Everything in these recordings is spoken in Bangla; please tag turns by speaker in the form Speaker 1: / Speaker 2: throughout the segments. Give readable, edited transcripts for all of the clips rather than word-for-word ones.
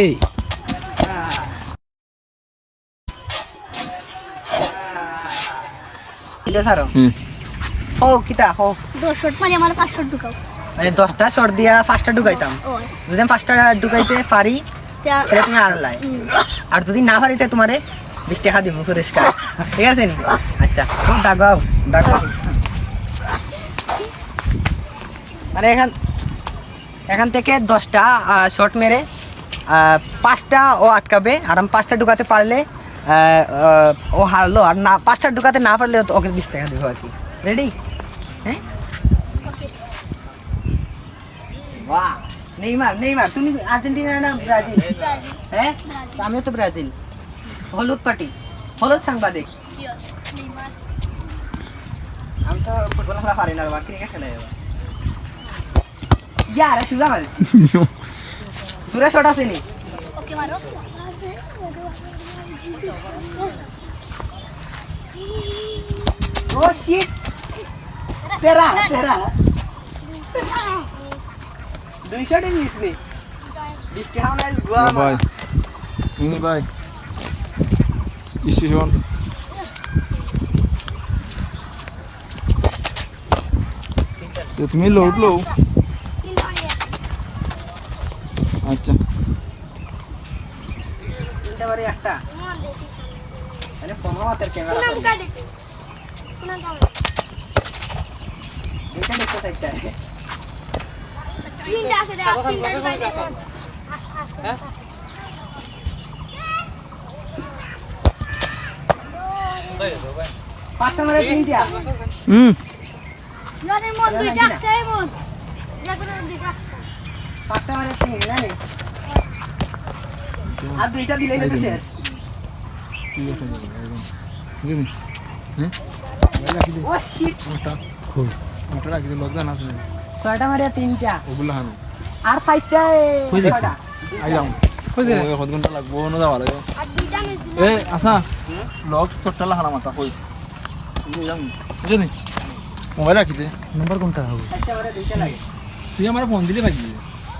Speaker 1: এই
Speaker 2: এটা ছাড়ো হো কিতা হো
Speaker 3: 10 শট মানে আমার 5 শট ঢুকাও
Speaker 2: মানে 10টা শট দিয়া 5টা ঢুকাইতাম যদি আমি 5টা ঢুকাইতে পারি তাহলে তুমি আর লাই আর যদি না পারিতে তোমারে 20 টাকা দিব পুরস্কার ঠিক আছে নি আচ্ছা দাগাও দাগাও মানে এখান থেকে 10টা শট মেরে 5টা ও আটকাবে আর আমি 5টা ঢুকাতে পারলে ও হারলো আর না 5টা ঢুকাতে না পারলে ওকে 20 টাকা দেবো আর কি রেডি হ্যাঁ বাহ নেইমার তুমি আর্জেন্টিনা না ব্রাজিল হ্যাঁ আমিও তো ব্রাজিল হলুদ পার্টি হলুদ সাংবাদিক আমি তো ফুটবল খেলা পারি না বা ক্রিকেট খেলা যাবো यार सुजा मार सुरेश छोटा से नहीं
Speaker 3: ओके मारो
Speaker 2: ओ शिट तेरा 200 दिन मिस नहीं डिस्काउंट है गुआ
Speaker 4: ভাই ইনি ভাই স্টেশন তুমি লোড লো আচ্ছা
Speaker 2: তিনটা বারে একটা মানে 15 মাত্র ক্যামেরা
Speaker 3: কোন মুকা দেখো কোন কাম
Speaker 2: এটা দেখো সাইডটা
Speaker 3: তিনটা আছে দেখ তিনটা হ্যাঁ
Speaker 2: পাঁচটা মারে তিনটা
Speaker 3: ইয়াদের মন দুইটা একটাই মন ইয়াদের দুইটা
Speaker 2: পাঁচটা মারে তিন না নে আর দুইটা দিলেই তো শেষ ও শিট ছয়টা মারে তিনটা আর সাইডটা
Speaker 4: আইলাম ঘন্টা লাগবো না যাওয়া লাগে
Speaker 3: আর দুইটা মিস
Speaker 4: এ আসা লগ তোরটা হালা মাথা কইস বুঝলি মোবাইল রাখিতে নাম্বার কোনটা হবে
Speaker 2: সাইডটা মারে দুইটা লাগে
Speaker 4: তুই আমার ফোন দিলে পাইবি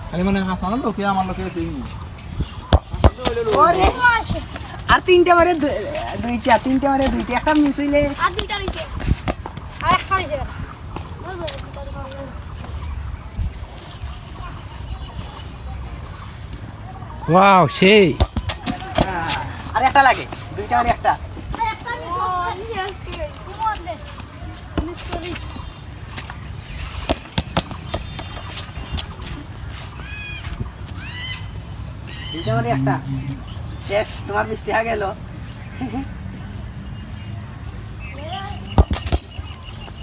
Speaker 4: খালি মানে হাসান লোকে আমার লোকে সেই
Speaker 2: ওরে আর তিনটা মারে তিনটা মারে দুইটা একটা মিস হইলে
Speaker 3: আর দুইটা নিচে আর একটা নিচে
Speaker 1: ওয়াও সেই
Speaker 2: আর একটা লাগে দুইটা মারে একটা
Speaker 3: একটা নিচে নিচে ঘুমোত দে মিস করি
Speaker 2: দুইটা মারে একটা শেষ তোমার বৃষ্টি হয়ে গেল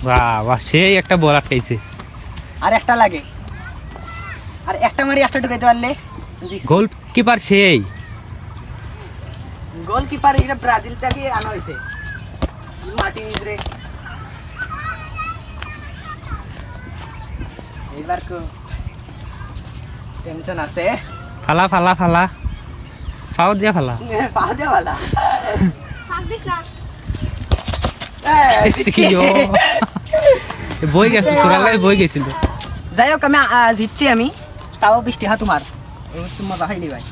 Speaker 1: বাহ বাহ সেই একটা বল আটকাইছে
Speaker 2: আর একটা লাগে আর একটা মারি একটা ঢুকাইতে পারলে
Speaker 1: গোলকিপার সেই
Speaker 2: গোলকিপার এটা ব্রাজিল থেকে আনা হয়েছে মার্টিনেজ রে এইবার কো টেনশন আছে
Speaker 1: ফালা ফালা ফালা ফাও দিয়া ফালা
Speaker 2: পাও দেওয়ালা
Speaker 3: সাকদিস না
Speaker 1: বই গেছে তোরালাই বই গেছিল
Speaker 2: যাই হোক আমি জিতছি আমি তাও 20 টাকা তোমার মজা খাইলি ভাই